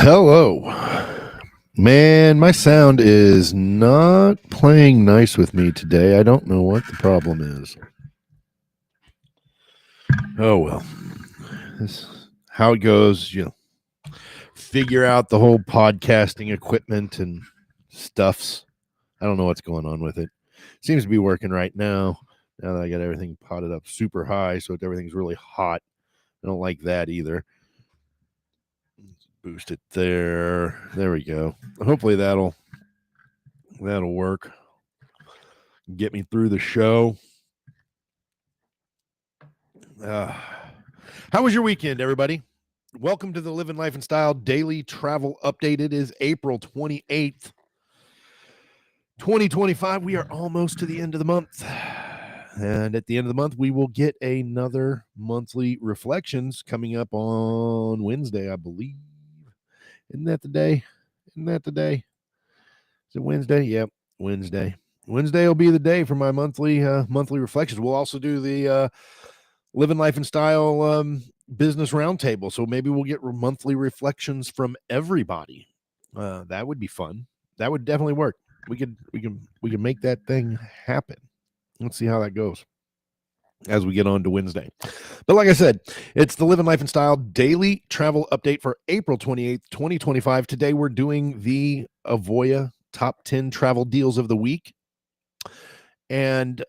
Hello. Man, my sound is not playing nice with me today. I don't know what the problem is. Oh, well. This is how it goes, figure out the whole podcasting equipment and stuffs. I don't know what's going on with it. Seems to be working right now. Now that I got everything potted up super high, so everything's really hot. I don't like that either. Let's boost it there. There we go. Hopefully that'll work. Get me through the show. How was your weekend, everybody? Welcome to the Livin Life and Style Daily Travel Update. It is April 28th, 2025. We are almost to the end of the month. And at the end of the month, we will get another monthly reflections coming up on Wednesday, I believe. Isn't that the day? Is it Wednesday? Yep, Wednesday. Wednesday will be the day for my monthly reflections. We'll also do the Livin Life and Style business roundtable. So maybe we'll get monthly reflections from everybody. That would be fun. That would definitely work. We can make that thing happen. Let's see how that goes as we get on to Wednesday. But like I said, it's the Livin Life and Style Daily Travel Update for April 28th, 2025. Today we're doing the Avoya Top 10 Travel Deals of the Week. And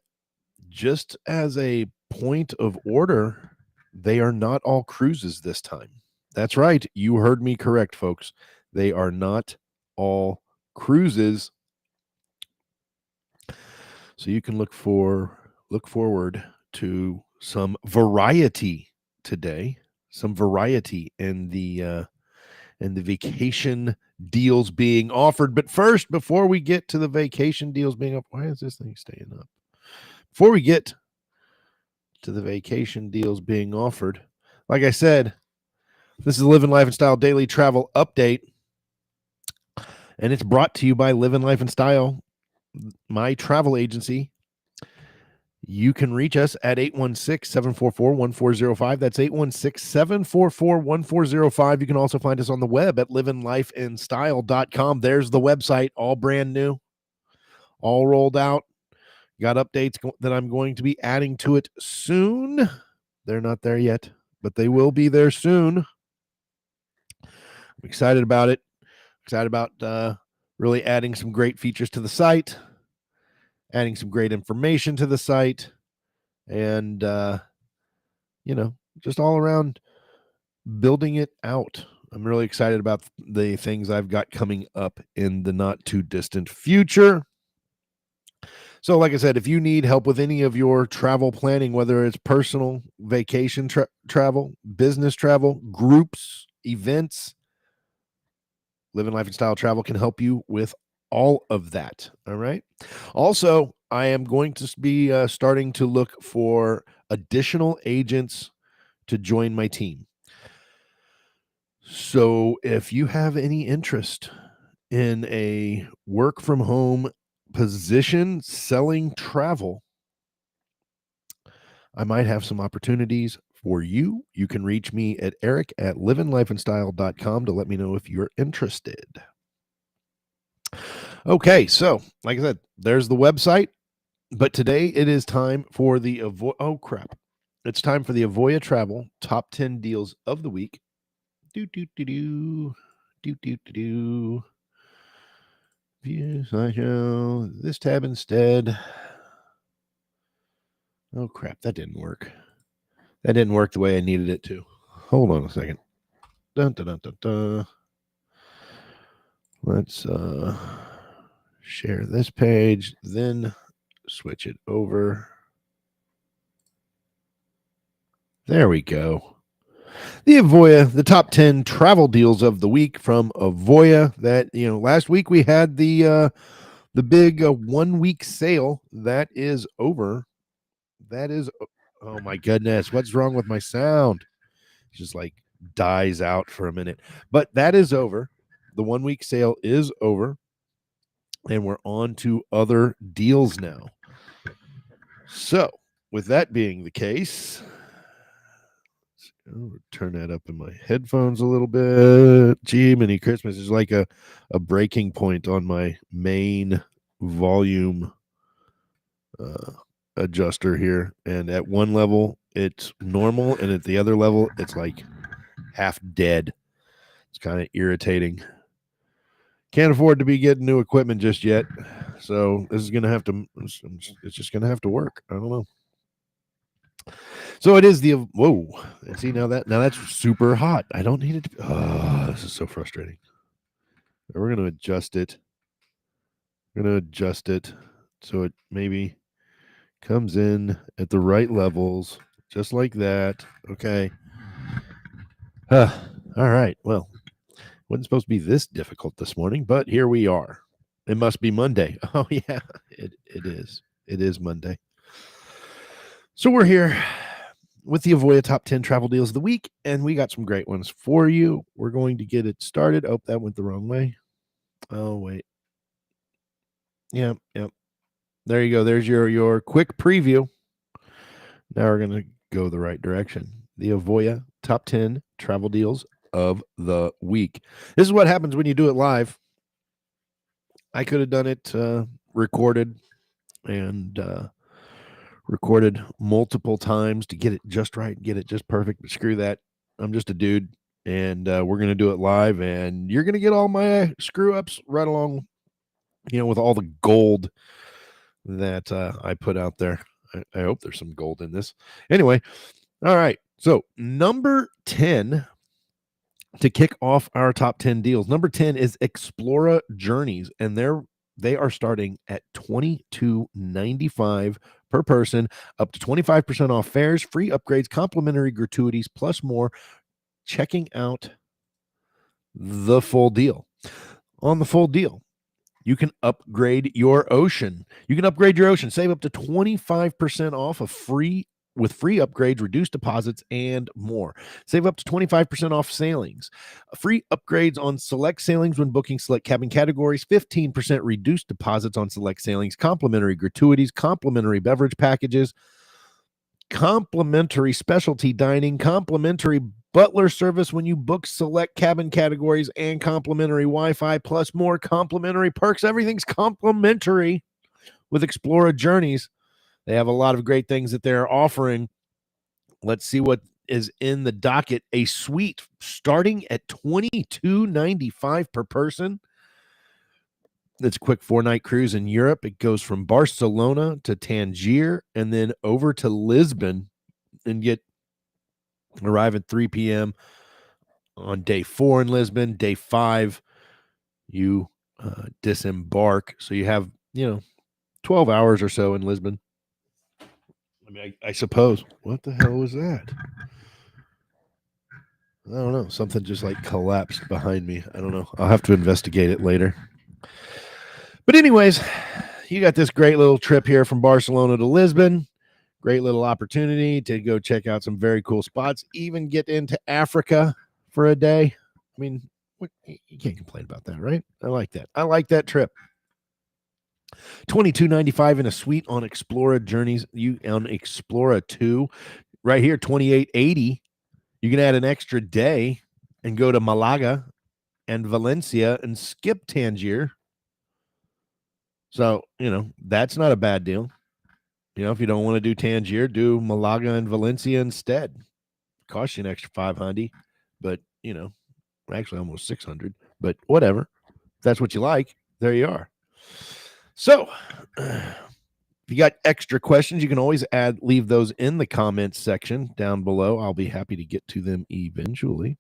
just as a point of order, they are not all cruises this time. That's right. You heard me correct, folks. They are not all cruises. So you can look forward to some variety today, some variety in the vacation deals being offered. But first, before we get to the vacation deals being up, why is this thing staying up? Before we get to the vacation deals being offered, like I said, this is Livin Life and Style Daily Travel Update, and it's brought to you by Livin Life and Style, my travel agency. You can reach us at 816-744-1405. That's 816-744-1405. You can also find us on the web at livinlifeandstyle.com. There's the website, all brand new, all rolled out. Got updates that I'm going to be adding to it soon. They're not there yet, but they will be there soon. I'm excited about it. Excited about really adding some great features to the site, adding some great information to the site, and, just all around building it out. I'm really excited about the things I've got coming up in the not too distant future. So like I said, if you need help with any of your travel planning, whether it's personal, vacation travel, business travel, groups, events, Livin Life and Style Travel can help you with all of that. All right. Also, I am going to be starting to look for additional agents to join my team. So if you have any interest in a work from home position selling travel, I might have some opportunities for you. You can reach me at eric@livinlifeandstyle.com to let me know if you're interested. Okay, so like I said, there's the website, but today it is time for the it's time for the Avoya Travel Top 10 Deals of the Week. View slideshow. This tab instead. Oh crap, that didn't work. That didn't work the way I needed it to. Hold on a second. Dun, dun, dun, dun, dun. Let's share this page, then switch it over. There we go. The Avoya, the top 10 travel deals of the week from Avoya. That, last week we had the big 1 week sale. That is over. That is, oh my goodness, what's wrong with my sound? It just like dies out for a minute. But that is over. The 1 week sale is over. And we're on to other deals now. So, with that being the case, I'll turn that up in my headphones a little bit. Gee, mini Christmas is like a breaking point on my main volume adjuster here. And at one level, it's normal. And at the other level, it's like half dead. It's kind of irritating. Can't afford to be getting new equipment just yet. So this is going to have to, it's just going to have to work. I don't know. So it is the, whoa. See, now that's super hot. I don't need it to be, oh, this is so frustrating. We're going to adjust it. We're going to adjust it so it maybe comes in at the right levels, just like that. Okay. All right. Well, wasn't supposed to be this difficult this morning, but here we are. It must be Monday. Oh, yeah, it is. It is Monday. So we're here with the Avoya top 10 travel deals of the week, and we got some great ones for you. We're going to get it started. Oh, that went the wrong way. Oh, wait. Yep. There you go. There's your quick preview. Now we're going to go the right direction. The Avoya top 10 travel deals of the week. This is what happens when you do it live. I could have done it recorded and recorded multiple times to get it just right, get it just perfect, but screw that. I'm just a dude, and we're going to do it live, and you're going to get all my screw ups right along, with all the gold that I put out there. I hope there's some gold in this. Anyway, all right. So number 10 to kick off our top 10 deals. Number 10 is Explora Journeys, and they are starting at $22.95 per person, up to 25% off fares, free upgrades, complimentary gratuities, plus more. Checking out the full deal. On the full deal, you can upgrade your ocean. Save up to 25% off with free upgrades, reduced deposits, and more. Save up to 25% off sailings. Free upgrades on select sailings when booking select cabin categories. 15% reduced deposits on select sailings. Complimentary gratuities. Complimentary beverage packages. Complimentary specialty dining. Complimentary butler service when you book select cabin categories, and complimentary Wi-Fi, plus more complimentary perks. Everything's complimentary with Explora Journeys. They have a lot of great things that they're offering. Let's see what is in the docket. A suite starting at $22.95 per person. It's a quick 4-night cruise in Europe. It goes from Barcelona to Tangier and then over to Lisbon, and arrive at 3 p.m. on day 4 in Lisbon. Day 5, you disembark. So you have, 12 hours or so in Lisbon. I mean, I suppose. What the hell was that? I don't know. Something just like collapsed behind me. I don't know. I'll have to investigate it later. But anyways, you got this great little trip here from Barcelona to Lisbon. Great little opportunity to go check out some very cool spots. Even get into Africa for a day. I mean, you can't complain about that, right? I like that. I like that trip. $22.95 in a suite on Explora Journeys. You on Explora 2, right here, $28.80. You can add an extra day and go to Malaga and Valencia and skip Tangier. So, that's not a bad deal. If you don't want to do Tangier, do Malaga and Valencia instead. Cost you an extra $500, but, actually almost $600. but whatever. If that's what you like, there you are. So, if you got extra questions, you can always leave those in the comments section down below. I'll be happy to get to them eventually.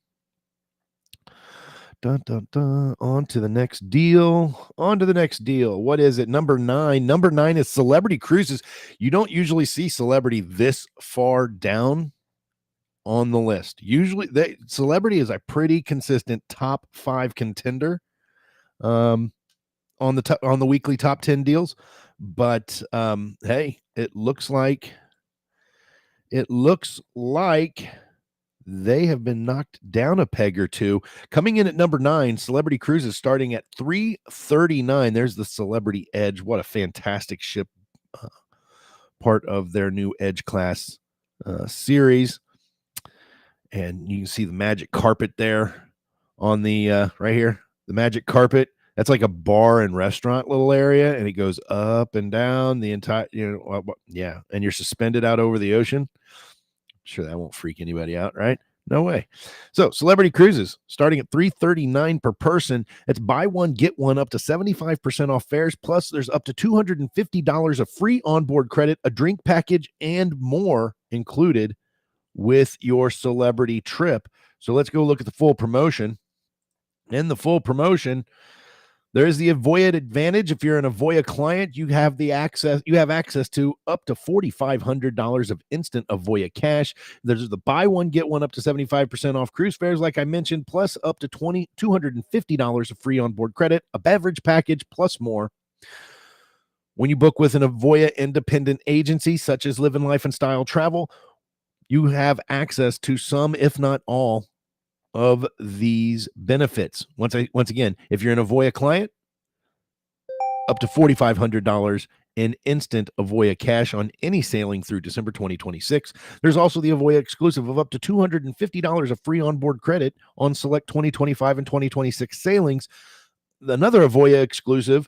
Dun, dun, dun. On to the next deal. What is it? Number 9. Number 9 is Celebrity Cruises. You don't usually see Celebrity this far down on the list. Usually, Celebrity is a pretty consistent top 5 contender on the weekly top 10 deals. But hey, it looks like they have been knocked down a peg or two. Coming in at number 9, Celebrity Cruises starting at $339. There's the Celebrity Edge. What a fantastic ship, part of their new Edge class series. And you can see the magic carpet there on the right here. The magic carpet. That's like a bar and restaurant little area, and it goes up and down the entire, yeah. And you're suspended out over the ocean. Sure, that won't freak anybody out, right? No way. So Celebrity Cruises starting at $339 per person. It's buy one, get one, up to 75% off fares. Plus, there's up to $250 of free onboard credit, a drink package, and more included with your Celebrity trip. So let's go look at the full promotion. In the full promotion, there's the Avoya advantage. If you're an Avoya client, you have access to up to $4,500 of instant Avoya cash. There's the buy one, get one, up to 75% off cruise fares, like I mentioned, plus up to $250 of free onboard credit, a beverage package, plus more. When you book with an Avoya independent agency, such as Livin Life and Style Travel, you have access to some, if not all, of these benefits. Once again, if you're an Avoya client, up to $4,500 in instant Avoya cash on any sailing through December 2026. There's also the Avoya exclusive of up to $250 of free onboard credit on select 2025 and 2026 sailings. Another Avoya exclusive,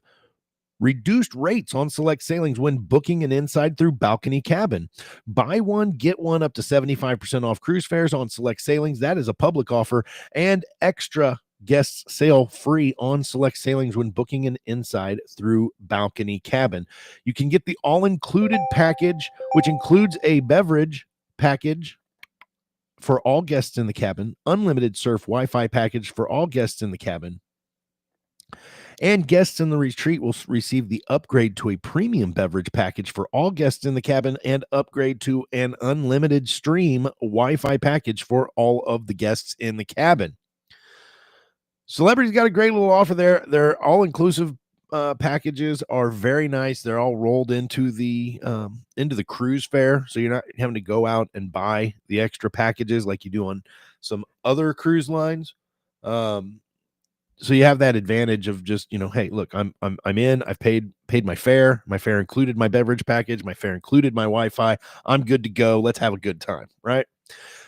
reduced rates on select sailings when booking an inside through balcony cabin. Buy one, get one, up to 75% off cruise fares on select sailings. That is a public offer. And extra guests sail free on select sailings when booking an inside through balcony cabin. You can get the all-included package, which includes a beverage package for all guests in the cabin, unlimited surf Wi-Fi package for all guests in the cabin, and guests in the retreat will receive the upgrade to a premium beverage package for all guests in the cabin and upgrade to an unlimited stream Wi-Fi package for all of the guests in the cabin. Celebrity's got a great little offer there. Their all-inclusive packages are very nice. They're all rolled into the cruise fare, so you're not having to go out and buy the extra packages like you do on some other cruise lines. So you have that advantage of just, hey, look, I'm in, I've paid my fare. My fare included my beverage package. My fare included my Wi-Fi. I'm good to go. Let's have a good time, right?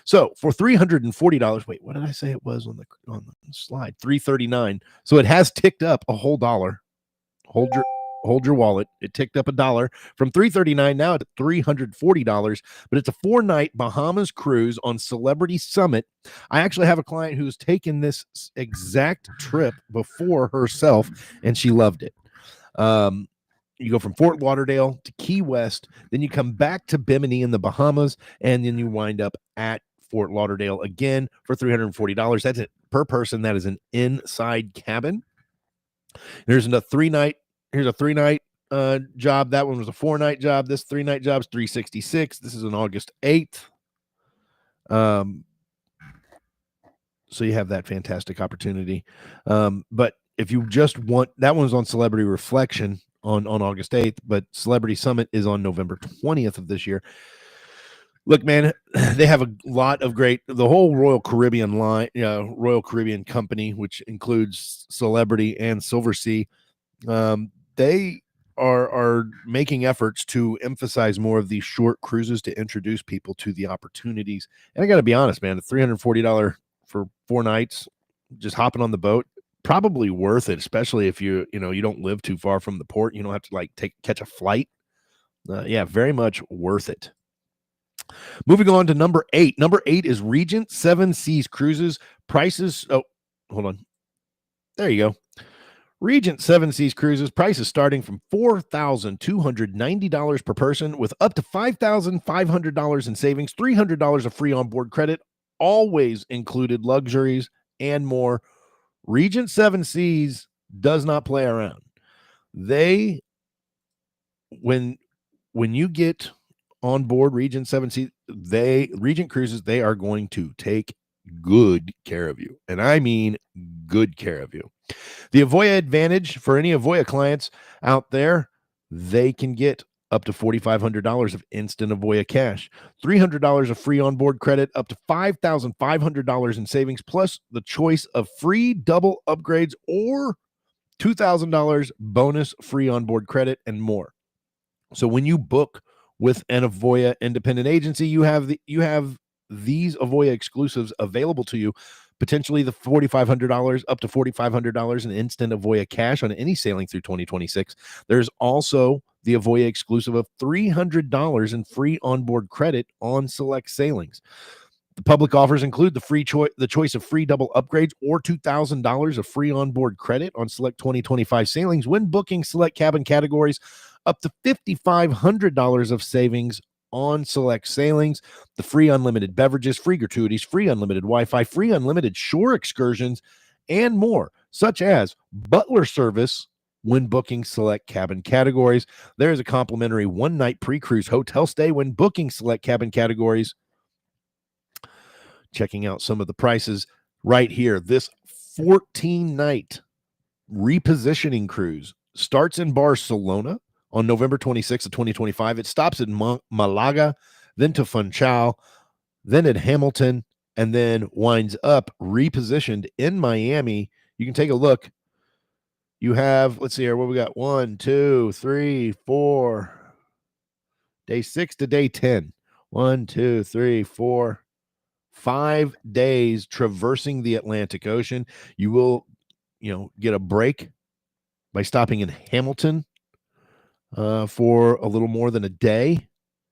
So for $340, wait, what did I say it was on the slide? $339. So it has ticked up a whole dollar. Hold your wallet. It ticked up $1 from $339 now to $340, but it's a 4-night Bahamas cruise on Celebrity Summit. I actually have a client who's taken this exact trip before herself, and she loved it. You go from Fort Lauderdale to Key West, then you come back to Bimini in the Bahamas, and then you wind up at Fort Lauderdale again for $340. That's it per person. That is an inside cabin. Here's a 3-night job. That one was a 4-night job. This 3-night job is $366. This is on August 8th. So you have that fantastic opportunity. But if you just want, that one's on Celebrity Reflection on August 8th, but Celebrity Summit is on November 20th of this year. Look, man, they have a lot of the whole Royal Caribbean line, Royal Caribbean company, which includes Celebrity and Silversea. They are making efforts to emphasize more of these short cruises to introduce people to the opportunities. And I got to be honest, man, $340 for 4 nights, just hopping on the boat, probably worth it, especially if you don't live too far from the port. You don't have to catch a flight. Yeah, very much worth it. Moving on to number 8. Number 8 is Regent Seven Seas Cruises. Prices. Oh, hold on. There you go. Regent Seven Seas Cruises prices starting from $4,290 per person with up to $5,500 in savings, $300 of free onboard credit, always included luxuries and more. Regent Seven Seas does not play around. They, when you get on board Regent Seven Seas, Regent Cruises, they are going to take good care of you. And I mean good care of you. The Avoya Advantage, for any Avoya clients out there, they can get up to $4,500 of instant Avoya cash, $300 of free onboard credit, up to $5,500 in savings, plus the choice of free double upgrades or $2,000 bonus free onboard credit and more. So when you book with an Avoya independent agency, you have these Avoya exclusives available to you. Potentially the $4,500 up to $4,500 in instant Avoya cash on any sailing through 2026. There's also the Avoya exclusive of $300 in free onboard credit on select sailings. The public offers include the choice of free double upgrades or $2,000 of free onboard credit on select 2025 sailings when booking select cabin categories, up to $5,500 of savings on select sailings, the free unlimited beverages, free gratuities, free unlimited Wi-Fi, free unlimited shore excursions, and more, such as butler service when booking select cabin categories. There is a complimentary one-night pre-cruise hotel stay when booking select cabin categories. Checking out some of the prices right here. This 14-night repositioning cruise starts in Barcelona on November 26th of 2025. It stops in Malaga, then to Funchal, then at Hamilton, and then winds up repositioned in Miami. You can take a look. You have, let's see here, what we got? 1, 2, 3, 4. Day 6 to day 10. 1, 2, 3, 4. 5 days traversing the Atlantic Ocean. You will, get a break by stopping in Hamilton for a little more than a day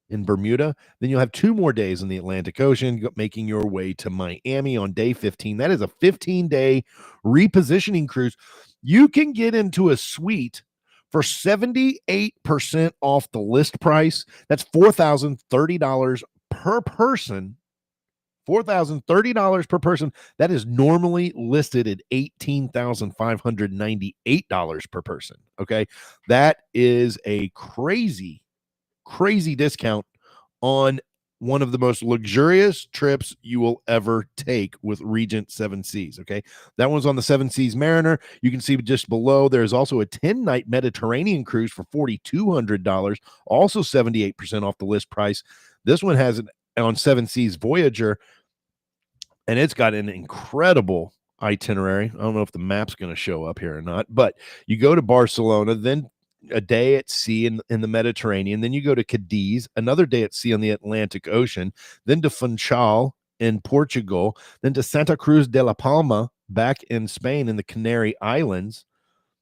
in Bermuda. Then you'll have 2 more days in the Atlantic Ocean, making your way to Miami on day 15. That is a 15-day repositioning cruise. You can get into a suite for 78% off the list price. That's $4,030 per person. $4,030 per person. That is normally listed at $18,598 per person. Okay. That is a crazy, crazy discount on one of the most luxurious trips you will ever take with Regent Seven Seas. Okay. That one's on the Seven Seas Mariner. You can see just below, there's also a 10-night Mediterranean cruise for $4,200, also 78% off the list price. This one has an on Seven Seas Voyager, and it's got an incredible itinerary. I don't know if the map's going to show up here or not, but you go to Barcelona, then a day at sea in the Mediterranean, then you go to Cadiz, another day at sea on the Atlantic Ocean, then to Funchal in Portugal, then to Santa Cruz de la Palma back in Spain in the Canary Islands.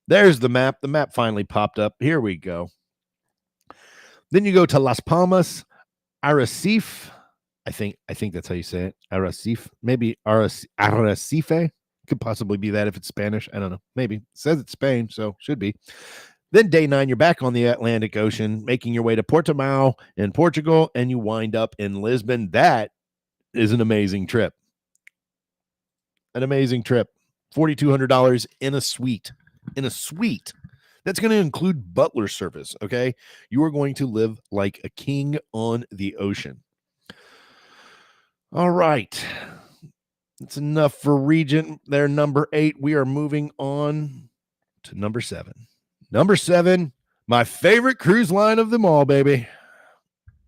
There's the map. The map finally popped up. Here we go. Then you go to Las Palmas, Arrecife. I think that's how you say it. Arrecife. Maybe Arrecife. Could possibly be that if it's Spanish. I don't know. Maybe. It says it's Spain, so should be. Then day 9, you're back on the Atlantic Ocean, making your way to Portimao in Portugal, and you wind up in Lisbon. That is an amazing trip. An amazing trip. $4,200 in a suite. In a suite. That's going to include butler service, okay? You are going to live like a king on the ocean. All right. That's enough for Regent. They're number 8. We are moving on to number 7. Number 7, my favorite cruise line of them all, baby.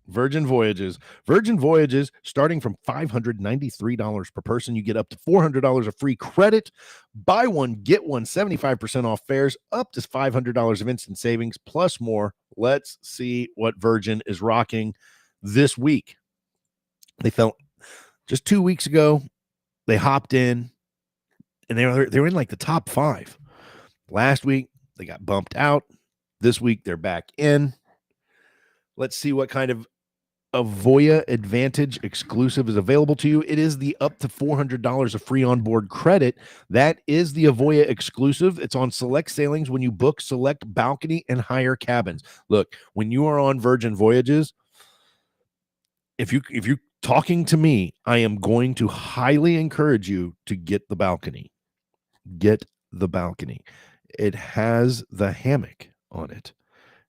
Virgin Voyages. Virgin Voyages, starting from $593 per person. You get up to $400 of free credit. Buy one, get one, 75% off fares, up to $500 of instant savings, plus more. Let's see what Virgin is rocking this week. They felt just 2 weeks ago, they hopped in, and they were in like the top 5. Last week, they got bumped out. This week, they're back in. Let's see what kind of Avoya Advantage exclusive is available to you. It is the up to $400 of free onboard credit. That is the Avoya exclusive. It's on select sailings when you book select balcony and higher cabins. Look, when you are on Virgin Voyages, if you're talking to me, I am going to highly encourage you to get the balcony. Get the balcony. It has the hammock on it.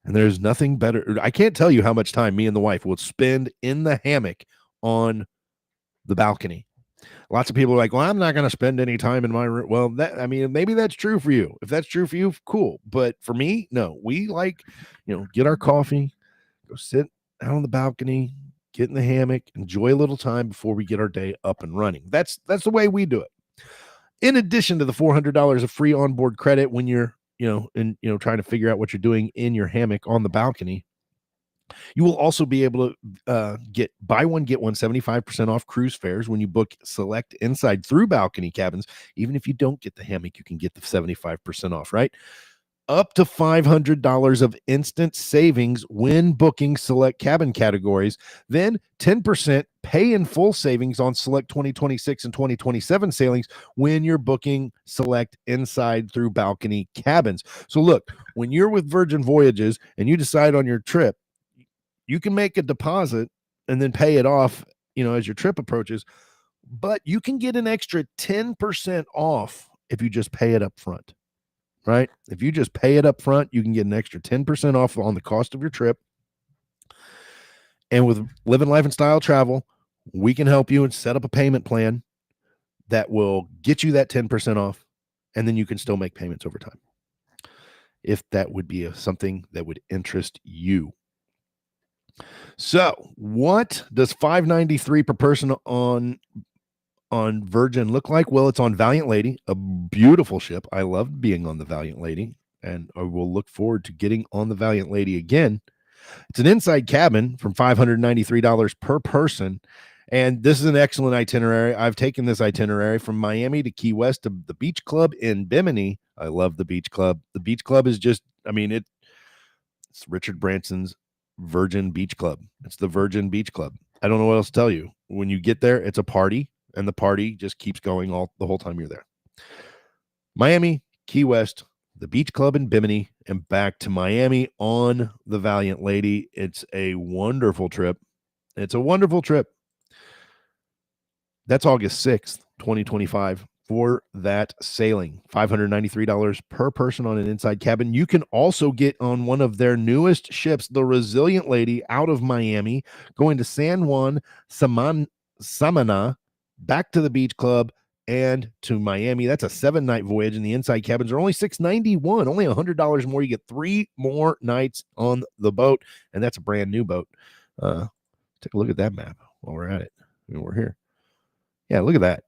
And there's nothing better. I can't tell you how much time me and the wife will spend in the hammock on the balcony. Lots of people are like, well, I'm not going to spend any time in my room. Well, maybe that's true for you. If that's true for you, cool. But for me, no. We like, get our coffee, go sit out on the balcony, get in the hammock, enjoy a little time before we get our day up and running. That's the way we do it. In addition to the $400 of free onboard credit when you're trying to figure out what you're doing in your hammock on the balcony, you will also be able to get buy one, get one 75% off cruise fares when you book select inside through balcony cabins. Even if you don't get the hammock, you can get the 75% off, right? Up to $500 of instant savings when booking select cabin categories. Then 10% pay in full savings on select 2026 and 2027 sailings when you're booking select inside through balcony cabins. So look, when you're with Virgin Voyages and you decide on your trip, you can make a deposit and then pay it off, as your trip approaches, but you can get an extra 10% off if you just pay it up front. Right? If you just pay it up front, you can get an extra 10% off on the cost of your trip. And with Livin Life and Style Travel, we can help you and set up a payment plan that will get you that 10% off, and then you can still make payments over time. If that would be something that would interest you. So, what does $593 per person on Virgin look like? Well, it's on Valiant Lady, a beautiful ship. I loved being on the Valiant Lady, and I will look forward to getting on the Valiant Lady again. It's an inside cabin from $593 per person, and this is an excellent itinerary. I've taken this itinerary from Miami to Key West to the Beach Club in Bimini. I love the Beach Club. The Beach Club is just, it's Richard Branson's Virgin Beach Club. It's the Virgin Beach Club. I don't know what else to tell you. When you get there, it's a party. And the party just keeps going the whole time you're there. Miami, Key West, the Beach Club in Bimini, and back to Miami on the Valiant Lady. It's a wonderful trip. It's a wonderful trip. That's August 6th, 2025 for that sailing. $593 per person on an inside cabin. You can also get on one of their newest ships, the Resilient Lady, out of Miami, going to San Juan, Samana, back to the Beach Club, and to Miami. That's a 7-night voyage, and the inside cabins are only $691, only $100 more. You get 3 more nights on the boat, and that's a brand new boat. Take a look at that map while we're at it. We're here. Yeah, look at that.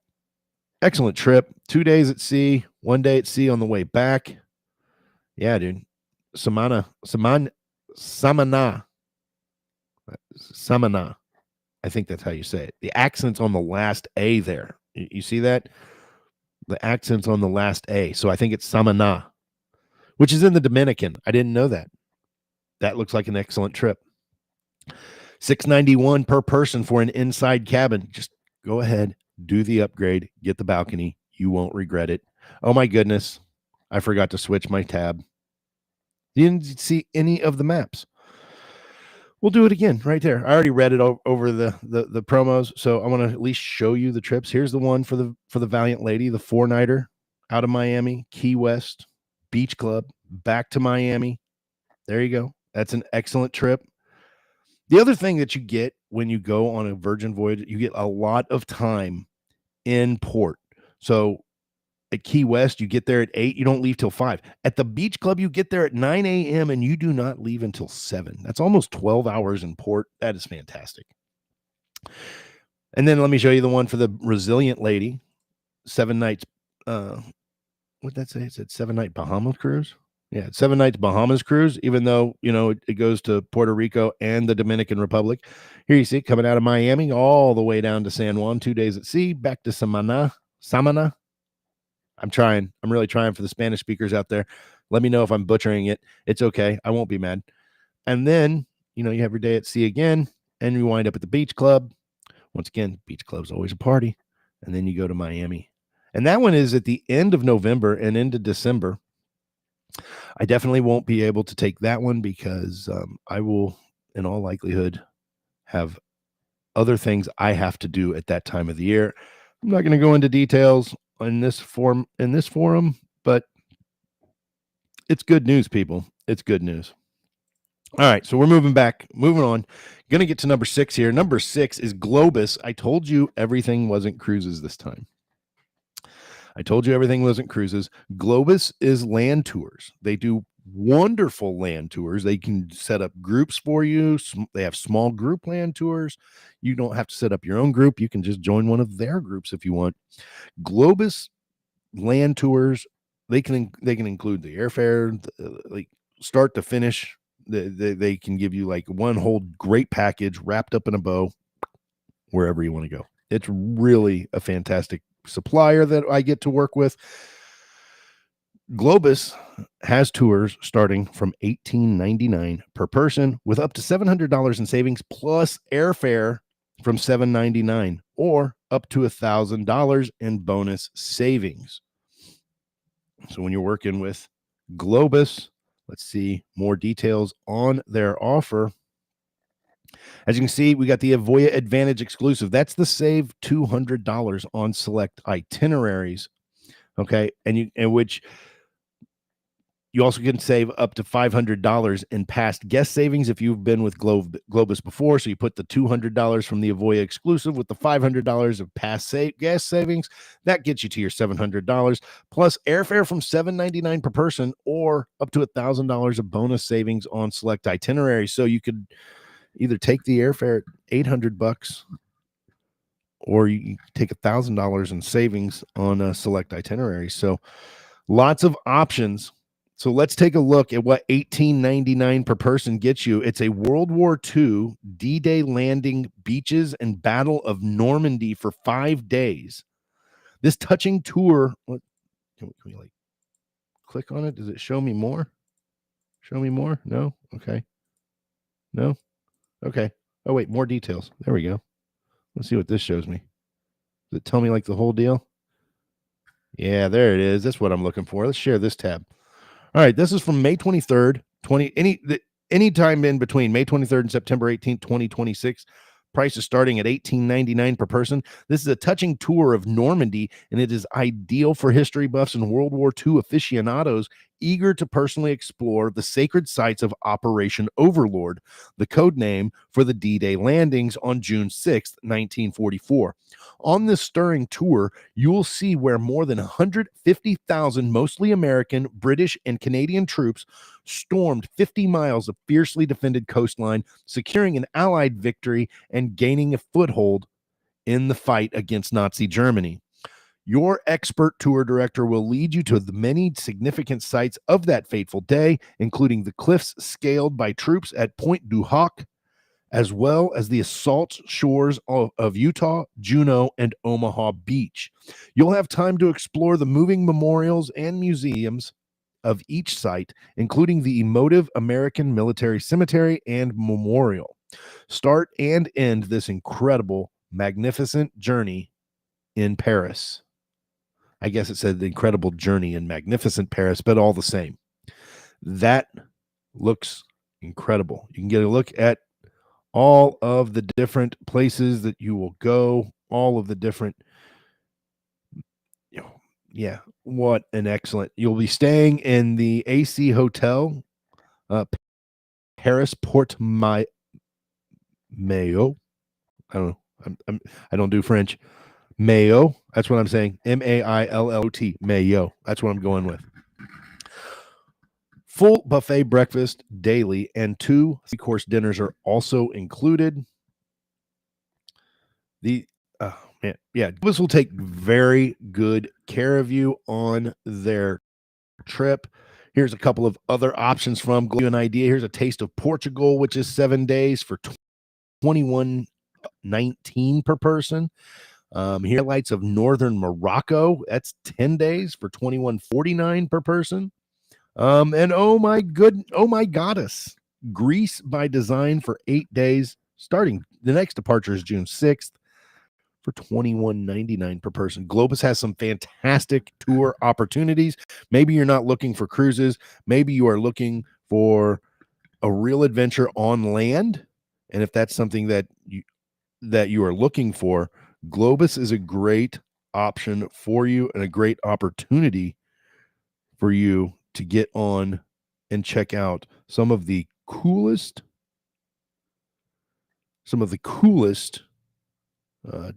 Excellent trip. 2 days at sea, 1 day at sea on the way back. Yeah, dude. Samana. I think that's how you say it. The accent's on the last A there. You see that? The accent's on the last A. So I think it's Samana, which is in the Dominican. I didn't know that. That looks like an excellent trip. $691 per person for an inside cabin. Just go ahead, do the upgrade, get the balcony. You won't regret it. Oh my goodness. I forgot to switch my tab. You didn't see any of the maps. We'll do it again right there. I already read it over the promos, so I want to at least show you the trips. Here's the one for the Valiant Lady, the 4-nighter out of Miami, Key West, Beach Club, back to Miami. There you go. That's an excellent trip. The other thing that you get when you go on a Virgin voyage, you get a lot of time in port. So at Key West, you get there at 8, you don't leave till 5. At the Beach Club, you get there at 9 a.m. and you do not leave until 7. That's almost 12 hours in port. That is fantastic. And then let me show you the one for the Resilient Lady. 7 nights. What'd that say? It said 7-night Bahamas cruise. Yeah, 7 nights Bahamas cruise, even though, it goes to Puerto Rico and the Dominican Republic. Here you see, coming out of Miami all the way down to San Juan, 2 days at sea, back to Samana. I'm really trying for the Spanish speakers out there. Let me know if I'm butchering it. It's okay. I won't be mad. And then, you have your day at sea again. and you wind up at the beach club. Once again, beach club's always a party. And then you go to Miami. And that one is at the end of November and into December. I definitely won't be able to take that one because I will, in all likelihood, have other things I have to do at that time of the year. I'm not going to go into details in this forum, but it's good news, people. It's good news. All right, so we're moving on. Going to get to number 6 here. Number 6 is Globus. I told you everything wasn't cruises this time. Globus is land tours. They do wonderful land tours. They can set up groups for you. They have small group land tours. You don't have to set up your own group. You can just join one of their groups if you want. Globus land tours, they can include the airfare, like start to finish. They can give you like one whole great package wrapped up in a bow wherever you want to go. It's really a fantastic supplier that I get to work with. Globus has tours starting from $18.99 per person with up to $700 in savings plus airfare from $7.99 or up to $1,000 in bonus savings. So when you're working with Globus, let's see more details on their offer. As you can see, we got the Avoya Advantage exclusive. That's the save $200 on select itineraries. Okay, and which you also can save up to $500 in past guest savings if you've been with Globus before. So you put the $200 from the Avoya exclusive with the $500 of past guest savings. That gets you to your $700 plus airfare from $7.99 per person or up to $1,000 of bonus savings on select itineraries. So you could either take the airfare at $800 or you take $1,000 in savings on select itineraries. So lots of options. So let's take a look at what $18.99 per person gets you. It's a World War II D-Day landing, beaches, and Battle of Normandy for 5 days. This touching tour. What can we like click on it? Does it show me more? Show me more? No? Okay. No? Okay. Oh, wait, more details. There we go. Let's see what this shows me. Does it tell me like the whole deal? Yeah, there it is. That's what I'm looking for. Let's share this tab. All right, this is from May 23rd, any time in between May 23rd and September 18th, 2026. Price is starting at $18.99 per person. This is a touching tour of Normandy, and it is ideal for history buffs and World War II aficionados eager to personally explore the sacred sites of Operation Overlord, the code name for the D-Day landings on June 6th, 1944. On this stirring tour, you will see where more than 150,000 mostly American, British, and Canadian troops stormed 50 miles of fiercely defended coastline, securing an Allied victory and gaining a foothold in the fight against Nazi Germany. Your expert tour director will lead you to the many significant sites of that fateful day, including the cliffs scaled by troops at Point du Hoc, as well as the assault shores of Utah, Juneau, and Omaha Beach. You'll have time to explore the moving memorials and museums of each site, including the emotive American Military Cemetery and Memorial. Start and end this incredible, magnificent journey in Paris. I guess it said the incredible journey in magnificent Paris, but all the same. That looks incredible. You can get a look at all of the different places that you will go, all of the different, yeah, what an excellent. You'll be staying in the AC Hotel, Paris Port Mayo. I don't know. I don't do French. Mayo. That's what I'm saying. Maillot. Mayo. That's what I'm going with. Full buffet breakfast daily and 2 3-course dinners are also included. Globus will take very good care of you on their trip. Here's a couple of other options from Globus. An idea. Here's a taste of Portugal, which is 7 days for $21.19 per person. Here highlights of northern Morocco. That's 10 days for $21.49 per person. And oh my goddess, Greece by design for 8 days, starting The next departure is June 6th for $21.99 per person. Globus has some fantastic tour opportunities. Maybe you're not looking for cruises. Maybe you are looking for a real adventure on land. And if that's something that you are looking for, Globus is a great option for you and a great opportunity for you to get on and check out some of the coolest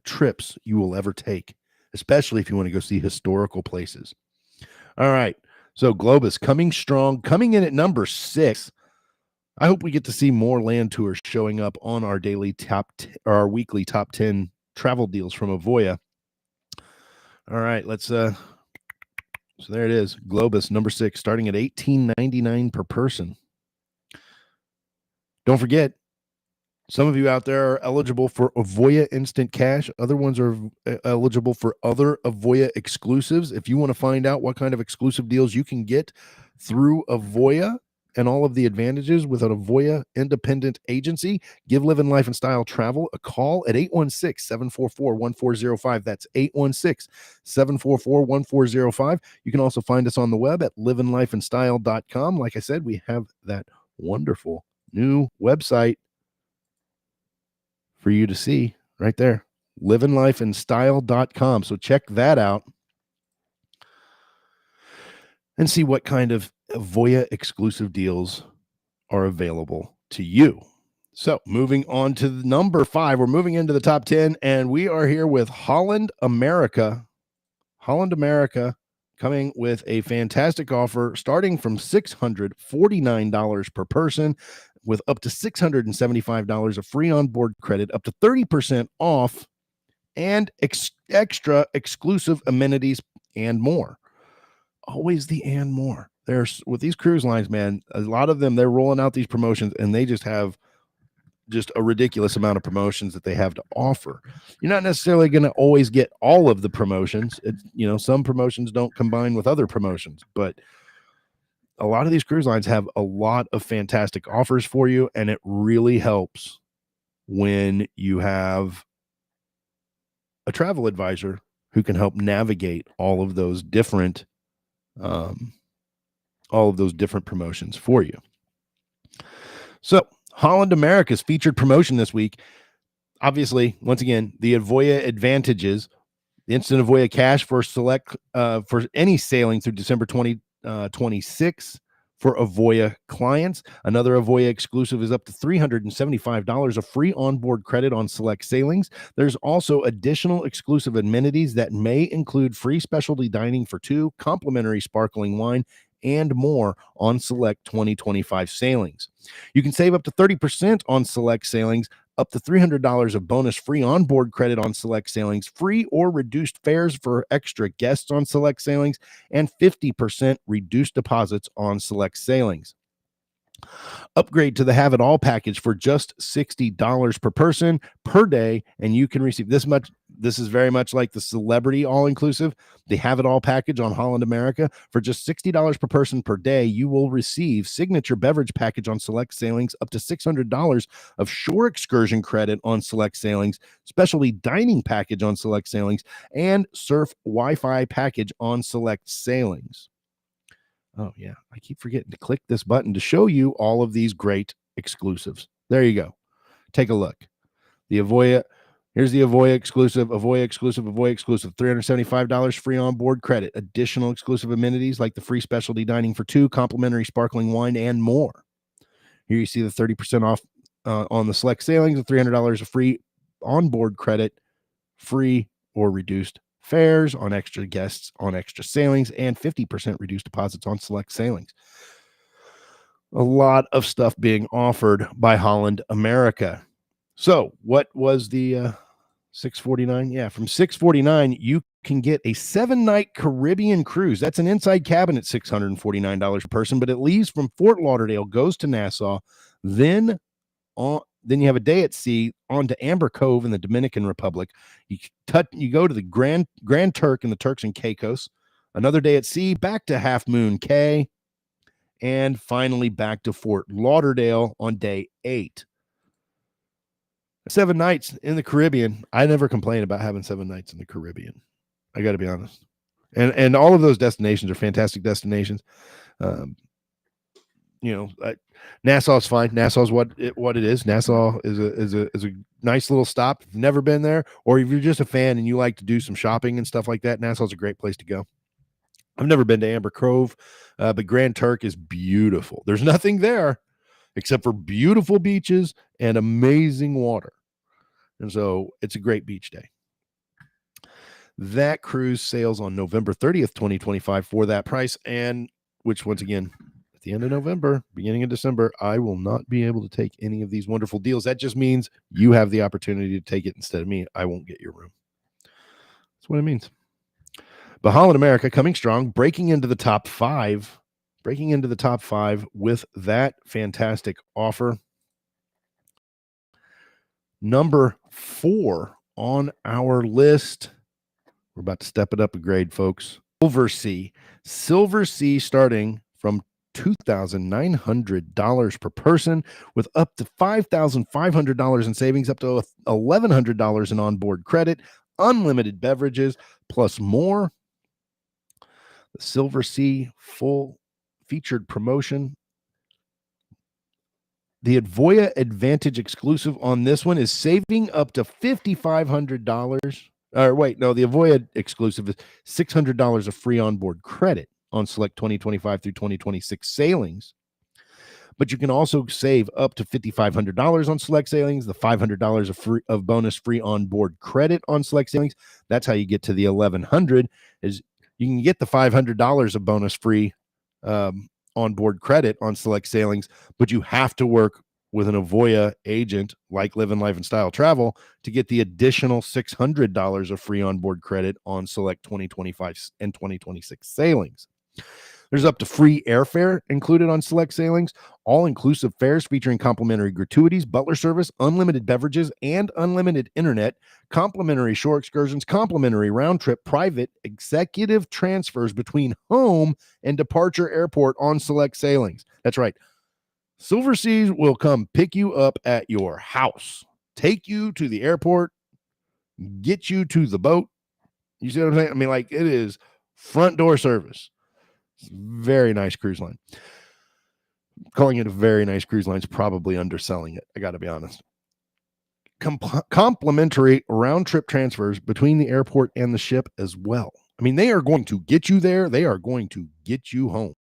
trips you will ever take, especially if you want to go see historical places. All right. So Globus coming strong, coming in at number 6. I hope we get to see more land tours showing up on our our weekly top 10 travel deals from Avoya. All right, let's so there it is. Globus number 6, starting at $18.99 per person. Don't forget, some of you out there are eligible for Avoya Instant Cash. Other ones are eligible for other Avoya exclusives. If you want to find out what kind of exclusive deals you can get through Avoya and all of the advantages with an Avoya independent agency, give Livin Life and Style Travel a call at 816-744-1405. That's 816-744-1405. You can also find us on the web at livinlifeandstyle.com. Like I said, we have that wonderful new website for you to see right there, livinlifeandstyle.com. So check that out and see what kind of Avoya exclusive deals are available to you. So moving on to number 5, we're moving into the top 10, and we are here with Holland America. Holland America coming with a fantastic offer starting from $649 per person, with up to $675 of free onboard credit, up to 30% off, and extra exclusive amenities and more. Always the and more. There's with these cruise lines, man, a lot of them, they're rolling out these promotions and they just have just a ridiculous amount of promotions that they have to offer. You're not necessarily going to always get all of the promotions. Some promotions don't combine with other promotions, but a lot of these cruise lines have a lot of fantastic offers for you, and it really helps when you have a travel advisor who can help navigate all of those different promotions for you. So Holland America's featured promotion this week, obviously, once again, the Avoya advantages, the instant Avoya cash for any sailing through December 2026 for Avoya clients. Another Avoya exclusive is up to $375 of free onboard credit on select sailings. There's also additional exclusive amenities that may include free specialty dining for 2, complimentary sparkling wine, and more on select 2025 sailings. You can save up to 30% on select sailings, up to $300 of bonus free onboard credit on select sailings, free or reduced fares for extra guests on select sailings, and 50% reduced deposits on select sailings. Upgrade to the Have It All package for just $60 per person per day, and you can receive this much. This is very much like the Celebrity All-Inclusive, the Have It All package on Holland America. For just $60 per person per day, you will receive signature beverage package on select sailings, up to $600 of shore excursion credit on select sailings, specialty dining package on select sailings, and surf Wi-Fi package on select sailings. Oh, yeah. I keep forgetting to click this button to show you all of these great exclusives. There you go. Take a look. The Avoya. Here's the Avoya exclusive, $375 free onboard credit. Additional exclusive amenities like the free specialty dining for 2, complimentary sparkling wine, and more. Here you see the 30% off on the select sailings, and $300 of free onboard credit, free or reduced fares on extra guests on extra sailings, and 50% reduced deposits on select sailings. A lot of stuff being offered by Holland America. So what was the $649? Yeah, from $649, you can get a 7-night Caribbean cruise. That's an inside cabin at $649 per person, but it leaves from Fort Lauderdale, goes to Nassau, then you have a day at sea on to Amber Cove in the Dominican Republic. You go to the Grand Turk in the Turks and Caicos. Another day at sea, back to Half Moon Cay, and finally back to Fort Lauderdale on day 8. 7 nights in the Caribbean. I never complain about having 7 nights in the Caribbean. I got to be honest. And all of those destinations are fantastic destinations. Nassau's fine. Nassau's what it is. Nassau is a nice little stop. If you've never been there, or if you're just a fan and you like to do some shopping and stuff like that, Nassau's a great place to go. I've never been to Amber Cove, but Grand Turk is beautiful. There's nothing there except for beautiful beaches and amazing water. And so it's a great beach day. That cruise sails on November 30th, 2025 for that price. And which, once again, at the end of November, beginning of December, I will not be able to take any of these wonderful deals. That just means you have the opportunity to take it instead of me. I won't get your room. That's what it means. But Holland America coming strong, breaking into the top five with that fantastic offer. Number 4 on our list. We're about to step it up a grade, folks. Silversea starting from $2,900 per person with up to $5,500 in savings, up to $1,100 in onboard credit, unlimited beverages, plus more. The Silversea full featured promotion. The Avoya Advantage exclusive on this one is saving up to $5,500. Or wait, no, the Avoya exclusive is $600 of free onboard credit on select 2025 through 2026 sailings. But you can also save up to $5,500 on select sailings, the $500 of bonus free onboard credit on select sailings. That's how you get to the $1,100. Is you can get the $500 of bonus free onboard credit on select sailings, but you have to work with an Avoya agent like Livin, Life, and Style Travel to get the additional $600 of free onboard credit on select 2025 and 2026 sailings. There's up to free airfare included on select sailings, all-inclusive fares featuring complimentary gratuities, butler service, unlimited beverages, and unlimited internet, complimentary shore excursions, complimentary round-trip private executive transfers between home and departure airport on select sailings. That's right. Silversea will come pick you up at your house, take you to the airport, get you to the boat. You see what I'm saying? I mean, like, it is front door service. It's a very nice cruise line. Calling it a very nice cruise line is probably underselling it. I got to be honest. Complimentary round trip transfers between the airport and the ship as well. I mean, they are going to get you there. They are going to get you home.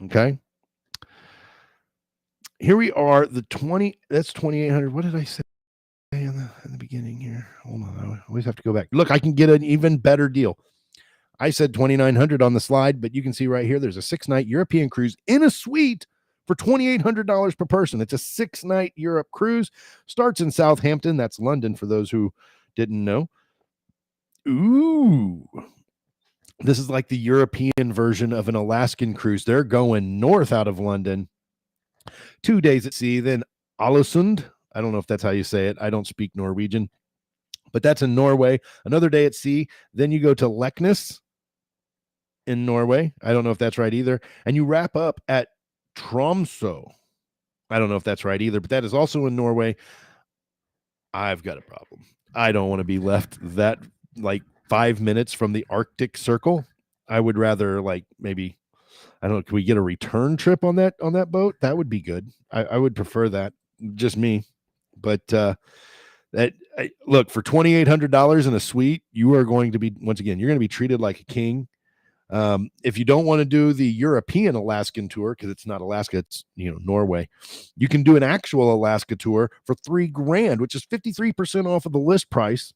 Okay. Here we are. That's 2,800. What did I say in the beginning here? Hold on. I always have to go back. Look, I can get an even better deal. I said 2,900 on the slide, but you can see right here, there's a 6-night European cruise in a suite for $2,800 per person. It's a 6-night Europe cruise. Starts in Southampton. That's London for those who didn't know. Ooh. This is like the European version of an Alaskan cruise. They're going north out of London. 2 days at sea, then Ålesund. I don't know if that's how you say it. I don't speak Norwegian, but that's in Norway. Another day at sea. Then you go to Leknes in Norway. I don't know if that's right either. And you wrap up at Tromsø. I don't know if that's right either, but that is also in Norway. I've got a problem. I don't want to be left that like 5 minutes from the Arctic Circle. I would rather like maybe, I don't know, can we get a return trip on that boat? That would be good. I would prefer that. Just me. But look, for $2,800 in a suite, you are going to be, once again, you're going to be treated like a king. If you don't want to do the European Alaskan tour, because it's not Alaska, it's Norway, you can do an actual Alaska tour for $3,000, which is 53% off of the list price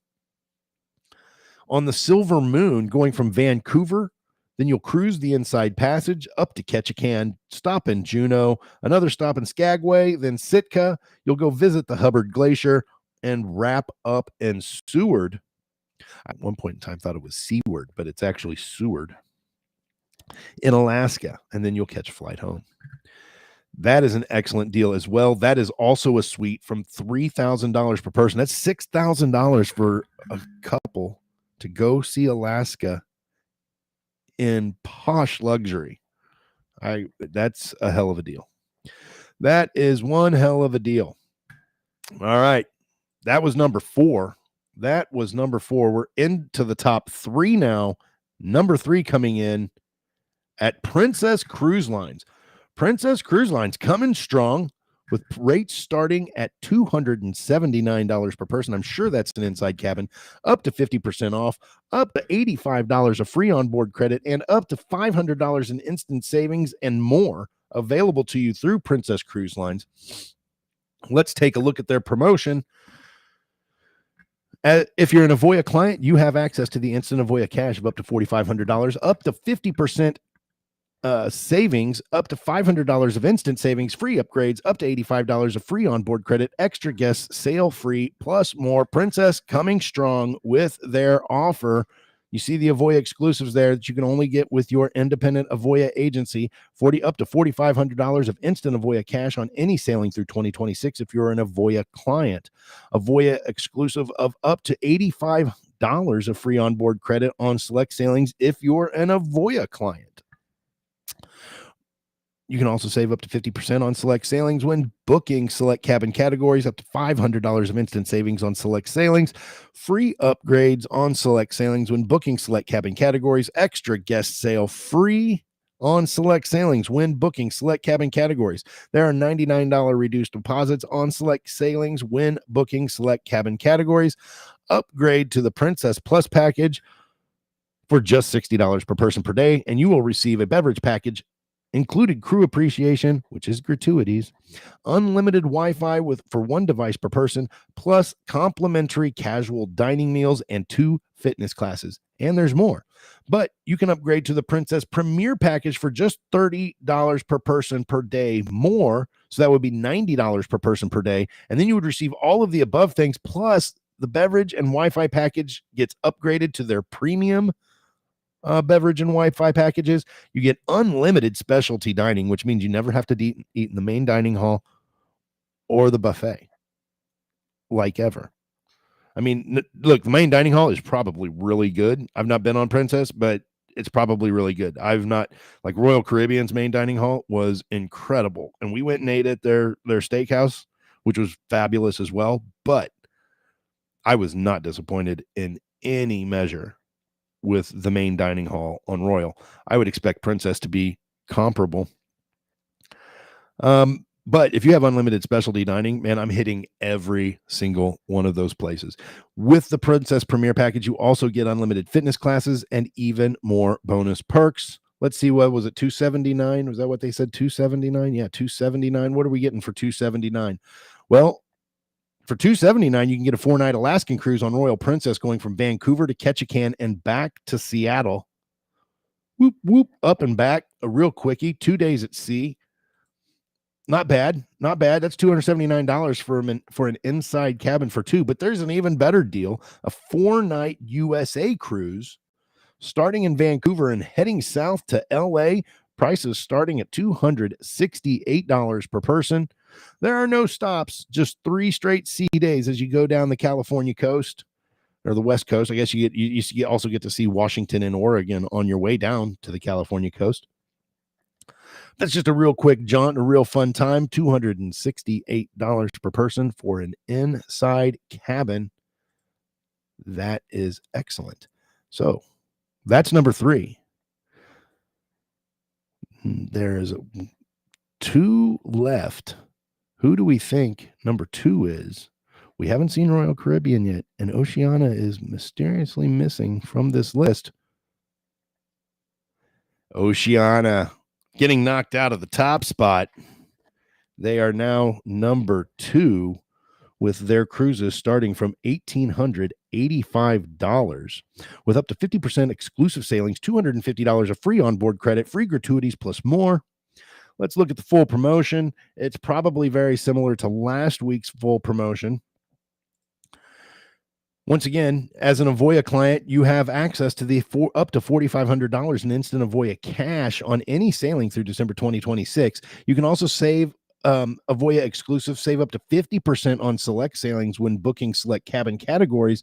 on the Silver Moon, going from Vancouver. Then you'll cruise the Inside Passage up to Ketchikan, stop in Juneau, another stop in Skagway, then Sitka. You'll go visit the Hubbard Glacier and wrap up in Seward. At one point in time, I thought it was Seaward, but it's actually Seward in Alaska, and then you'll catch a flight home. That is an excellent deal as well. That is also a suite from $3,000 per person. That's $6,000 for a couple to go see Alaska in posh luxury. That's a hell of a deal. That is one hell of a deal. All right. That was number 4. We're into the top 3 now. Number 3 coming in at Princess Cruise Lines. Princess Cruise Lines coming strong with rates starting at $279 per person. I'm sure that's an inside cabin, up to 50% off, up to $85 of free onboard credit, and up to $500 in instant savings and more available to you through Princess Cruise Lines. Let's take a look at their promotion. If you're an Avoya client, you have access to the instant Avoya cash of up to $4,500, up to 50% savings, up to $500 of instant savings, free upgrades, up to $85 of free onboard credit, extra guests, sail free, plus more. Princess coming strong with their offer. You see the Avoya exclusives there that you can only get with your independent Avoya agency. Up to $4,500 of instant Avoya cash on any sailing through 2026 if you're an Avoya client. Avoya exclusive of up to $85 of free onboard credit on select sailings if you're an Avoya client. You can also save up to 50% on select sailings when booking select cabin categories, up to $500 of instant savings on select sailings, free upgrades on select sailings when booking select cabin categories, extra guest sail free on select sailings when booking select cabin categories. There are $99 reduced deposits on select sailings when booking select cabin categories. Upgrade to the Princess Plus package for just $60 per person per day, and you will receive a beverage package included crew appreciation, which is gratuities, unlimited Wi-Fi for 1 device per person, plus complimentary casual dining meals and 2 fitness classes. And there's more. But you can upgrade to the Princess Premier package for just $30 per person per day more. So that would be $90 per person per day. And then you would receive all of the above things, plus the beverage and Wi-Fi package gets upgraded to their premium beverage and Wi-Fi packages. You get unlimited specialty dining, which means you never have to eat in the main dining hall or the buffet like ever. I mean, look, the main dining hall is probably really good. I've not been on Princess, but it's probably really good. I've not, like Royal Caribbean's main dining hall was incredible. And we went and ate at their steakhouse, which was fabulous as well. But I was not disappointed in any measure with the main dining hall on Royal. I would expect Princess to be comparable. But if you have unlimited specialty dining, man, I'm hitting every single one of those places. With the Princess Premier package, you also get unlimited fitness classes and even more bonus perks. Let's see, what was it, $279? Was that what they said, $279? Yeah, $279. What are we getting for $279? Well, for $279, you can get a 4-night Alaskan cruise on Royal Princess going from Vancouver to Ketchikan and back to Seattle. Whoop, whoop, up and back, a real quickie, 2 days at sea. Not bad. That's $279 for an inside cabin for 2. But there's an even better deal, a 4-night USA cruise starting in Vancouver and heading south to LA. Prices starting at $268 per person. There are no stops, just 3 straight sea days as you go down the California coast or the West Coast. I guess you also get to see Washington and Oregon on your way down to the California coast. That's just a real quick jaunt, a real fun time. $268 per person for an inside cabin. That is excellent. So that's number 3. There's 2 left. Who do we think number 2 is? We haven't seen Royal Caribbean yet, and Oceania is mysteriously missing from this list. Oceania getting knocked out of the top spot. They are now number 2 with their cruises starting from $1,885 with up to 50% exclusive sailings, $250 of free onboard credit, free gratuities, plus more. Let's look at the full promotion. It's probably very similar to last week's full promotion. Once again, as an Avoya client, you have access to the up to $4,500 in instant Avoya cash on any sailing through December 2026. You can also save Avoya exclusive, save up to 50% on select sailings when booking select cabin categories.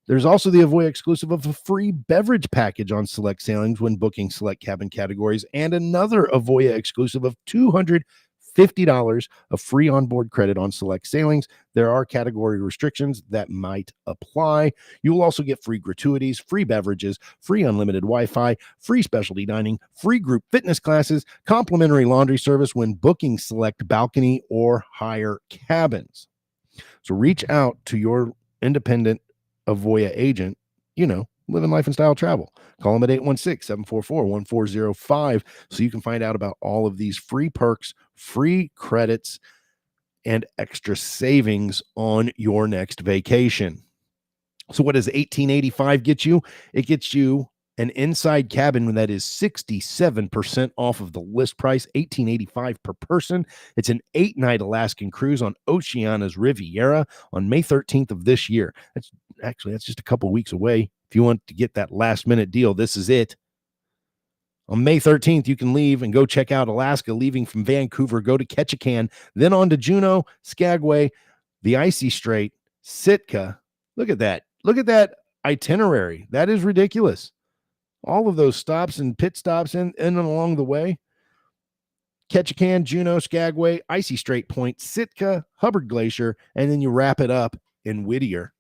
There's also the Avoya exclusive of a free beverage package on select sailings when booking select cabin categories, and another Avoya exclusive of $250 $50 of free onboard credit on select sailings. There are category restrictions that might apply. You will also get free gratuities, free beverages, free unlimited Wi-Fi, free specialty dining, free group fitness classes, complimentary laundry service when booking select balcony or higher cabins. So reach out to your independent Avoya agent, Living Life and Style Travel. Call them at 816-744-1405 so you can find out about all of these free perks, free credits, and extra savings on your next vacation. So what does $18.85 get you? It gets you an inside cabin that is 67% off of the list price, $18.85 per person. It's an 8-night Alaskan cruise on Oceania's Riviera on May 13th of this year. That's just a couple weeks away. If you want to get that last minute deal, this is it. On May 13th, you can leave and go check out Alaska, leaving from Vancouver, go to Ketchikan, then on to Juneau, Skagway, the Icy Strait, Sitka. Look at that. Look at that itinerary. That is ridiculous. All of those stops and pit stops in and along the way. Ketchikan, Juneau, Skagway, Icy Strait Point, Sitka, Hubbard Glacier, and then you wrap it up in Whittier,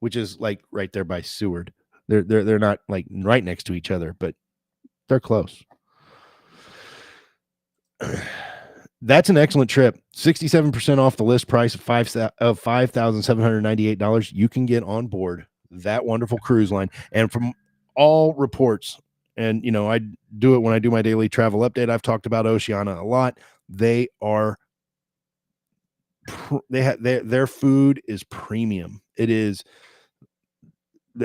which is like right there by Seward. They're not like right next to each other, but they're close. That's an excellent trip. 67% off the list price of $5,798. You can get on board that wonderful cruise line. And from all reports, and I do it when I do my daily travel update. I've talked about Oceania a lot. Their food is premium. It is.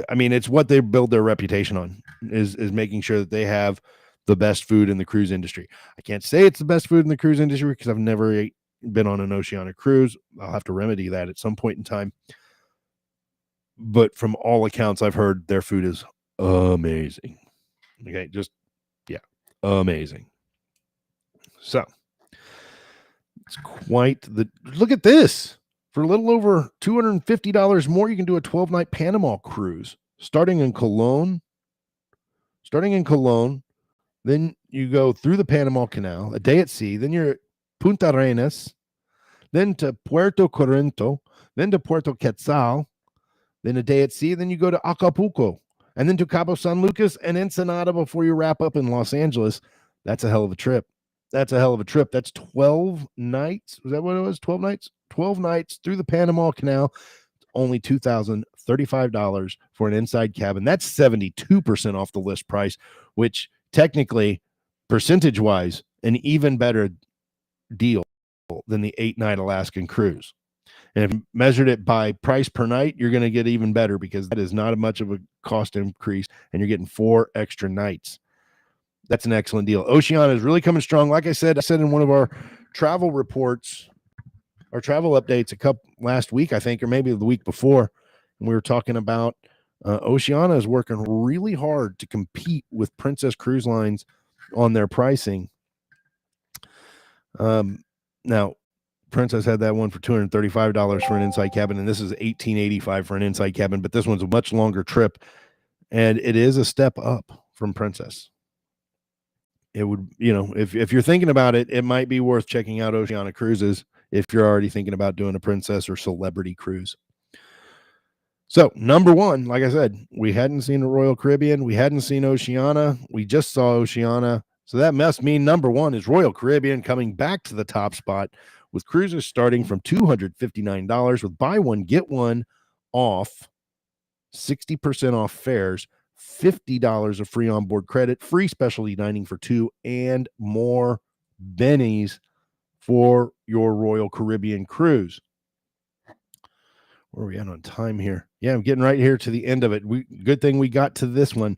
I mean, it's what they build their reputation on is making sure that they have the best food in the cruise industry. I can't say it's the best food in the cruise industry because I've never been on an Oceania cruise. I'll have to remedy that at some point in time. But from all accounts I've heard, their food is amazing. Okay, amazing. So it's quite look at this. For a little over $250 more, you can do a 12-night Panama cruise starting in Cologne. Then you go through the Panama Canal, a day at sea. Then you're at Punta Arenas, then to Puerto Corinto, then to Puerto Quetzal, then a day at sea. Then you go to Acapulco, and then to Cabo San Lucas and Ensenada before you wrap up in Los Angeles. That's a hell of a trip. That's 12 nights. Was that what it was? 12 nights? 12 nights through the Panama Canal. Only $2,035 for an inside cabin. That's 72% off the list price, which technically, percentage-wise, an even better deal than the 8-night Alaskan cruise. And if you measured it by price per night, you're going to get even better because that is not much of a cost increase, and you're getting 4 extra nights. That's an excellent deal. Oceania is really coming strong. Like I said in one of our travel reports, our travel updates last week, I think, or maybe the week before, and we were talking about Oceania is working really hard to compete with Princess Cruise Lines on their pricing. Now, Princess had that one for $235 for an inside cabin, and this is $18.85 for an inside cabin, but this one's a much longer trip, and it is a step up from Princess. It would, if you're thinking about it, it might be worth checking out Oceania Cruises if you're already thinking about doing a Princess or Celebrity cruise. So, number one, like I said, we hadn't seen a Royal Caribbean. We hadn't seen Oceania. We just saw Oceania. So that must mean number one is Royal Caribbean coming back to the top spot with cruises starting from $259 with buy one, get one off, 60% off fares, $50 of free onboard credit, free specialty dining for 2, and more bennies for your Royal Caribbean cruise. Where are we at on time here? Yeah, I'm getting right here to the end of it. Good thing we got to this one.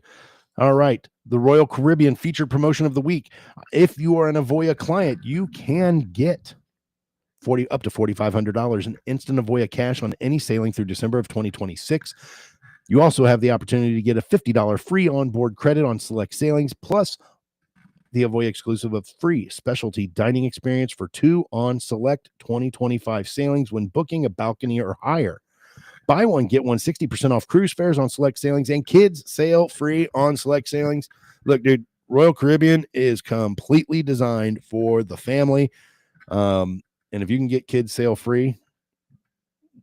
All right, the Royal Caribbean featured promotion of the week. If you are an Avoya client, you can get up to $4,500 in instant Avoya cash on any sailing through December of 2026. You also have the opportunity to get a $50 free onboard credit on select sailings, plus the Avoya exclusive of free specialty dining experience for 2 on select 2025 sailings when booking a balcony or higher. Buy one, get one, 60% off cruise fares on select sailings, and kids sail free on select sailings. Look, dude, Royal Caribbean is completely designed for the family. And if you can get kids sail free,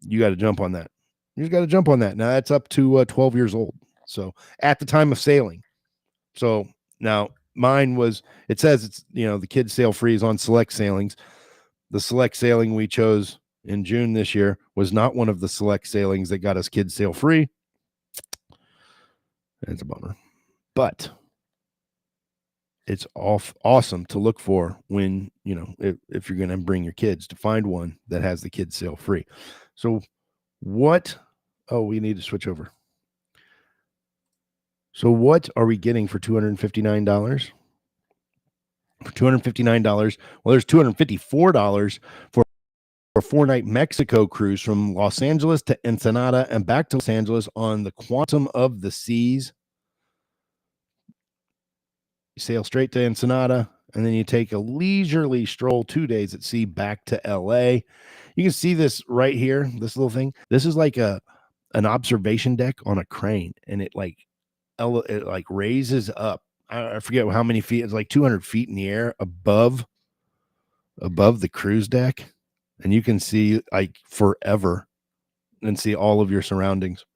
you got to jump on that. You just got to jump on that. Now that's up to 12 years old. So at the time of sailing. So now mine was, it says it's, the kids sail free is on select sailings. The select sailing we chose in June this year was not one of the select sailings that got us kids sail free. It's a bummer, but it's awesome to look for when, if you're going to bring your kids, to find one that has the kids sail free. So we need to switch over. So what are we getting for $259? For $259, well, there's $254 for a 4-night Mexico cruise from Los Angeles to Ensenada and back to Los Angeles on the Quantum of the Seas. You sail straight to Ensenada, and then you take a leisurely stroll 2 days at sea back to LA. You can see this right here, this little thing. This is like an observation deck on a crane, and it raises up. I forget how many feet. It's like 200 feet in the air above the cruise deck, and you can see like forever and see all of your surroundings.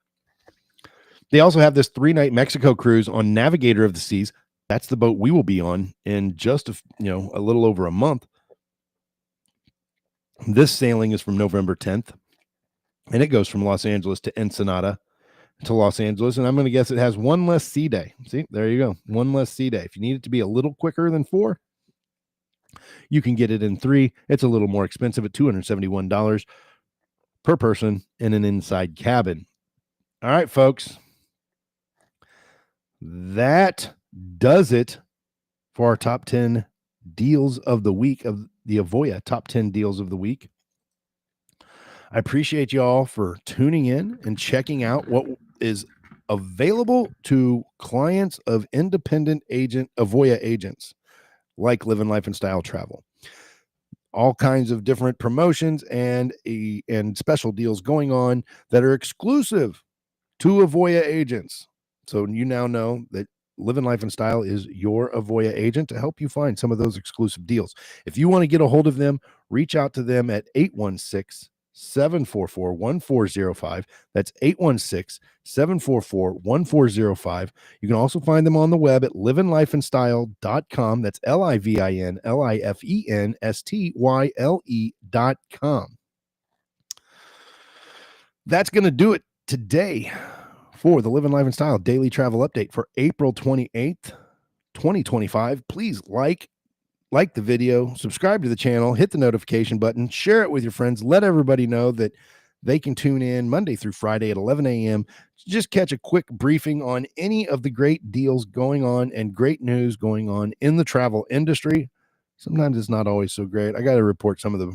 They also have this 3-night Mexico cruise on Navigator of the Seas. That's the boat we will be on in just a little over a month. This sailing is from November 10th, and it goes from Los Angeles to Ensenada to Los Angeles, and I'm going to guess it has one less sea day. See, there you go, one less sea day. If you need it to be a little quicker than 4, you can get it in 3. It's a little more expensive at $271 per person in an inside cabin. All right, folks, that does it for our top 10 deals of the week of the Avoya top 10 deals of the week. I appreciate y'all for tuning in and checking out what is available to clients of independent Avoya agents like Livin Life and Style Travel. All kinds of different promotions and special deals going on that are exclusive to Avoya agents. So you now know that Livin Life and Style is your Avoya agent to help you find some of those exclusive deals. If you want to get a hold of them, reach out to them at 816-744-1405. That's 816-744-1405. You can also find them on the web at livinlifeandstyle.com. That's livinlifeandstyle.com. That's going to do it today for the Livin Life and Style Daily Travel Update for April 28th, 2025. Please like the video, subscribe to the channel, hit the notification button, share it with your friends. Let everybody know that they can tune in Monday through Friday at 11 a.m. to just catch a quick briefing on any of the great deals going on and great news going on in the travel industry. Sometimes it's not always so great. I got to report some of the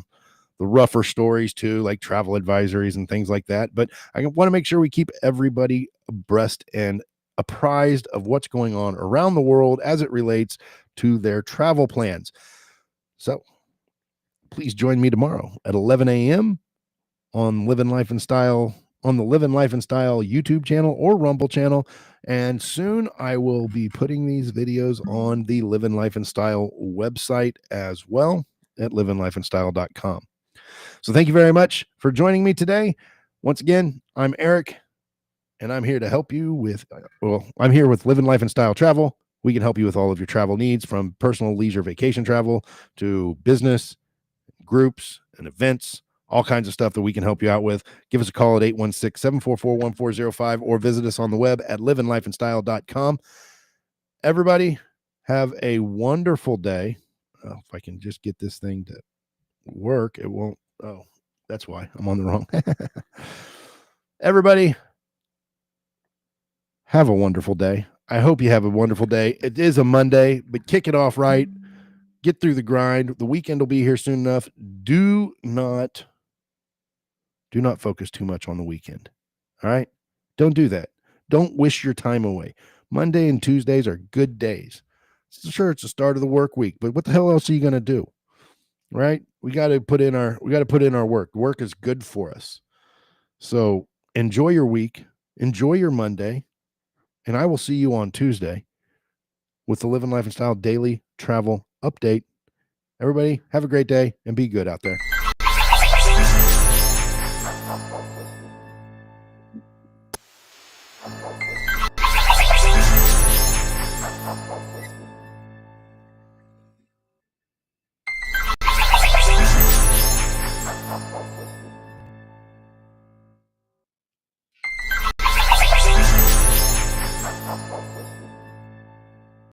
rougher stories too, like travel advisories and things like that. But I want to make sure we keep everybody abreast and apprised of what's going on around the world as it relates to their travel plans. So please join me tomorrow at 11 a.m. on Livin Life and Style, on the Livin Life and Style YouTube channel or Rumble channel. And soon I will be putting these videos on the Livin Life and Style website as well at livinlifeandstyle.com. So thank you very much for joining me today. Once again, I'm Eric, and I'm here to help you with, I'm here with Livin Life and Style Travel. We can help you with all of your travel needs, from personal leisure vacation travel to business, groups, and events, all kinds of stuff that we can help you out with. Give us a call at 816-744-1405 or visit us on the web at livinlifeandstyle.com. Everybody, have a wonderful day. If I can just get this thing to work, it won't. Oh, that's why I'm on the wrong. Everybody, have a wonderful day. I hope you have a wonderful day. It is a Monday, but kick it off right. Get through the grind. The weekend will be here soon enough. Do not focus too much on the weekend. All right? Don't do that. Don't wish your time away. Monday and Tuesdays are good days. Sure, it's the start of the work week, but what the hell else are you going to do? Right? We got to put in our work. Work is good for us. So enjoy your week. Enjoy your Monday. And I will see you on Tuesday. with the Livin Life and Style daily travel update. Everybody, have a great day and be good out there.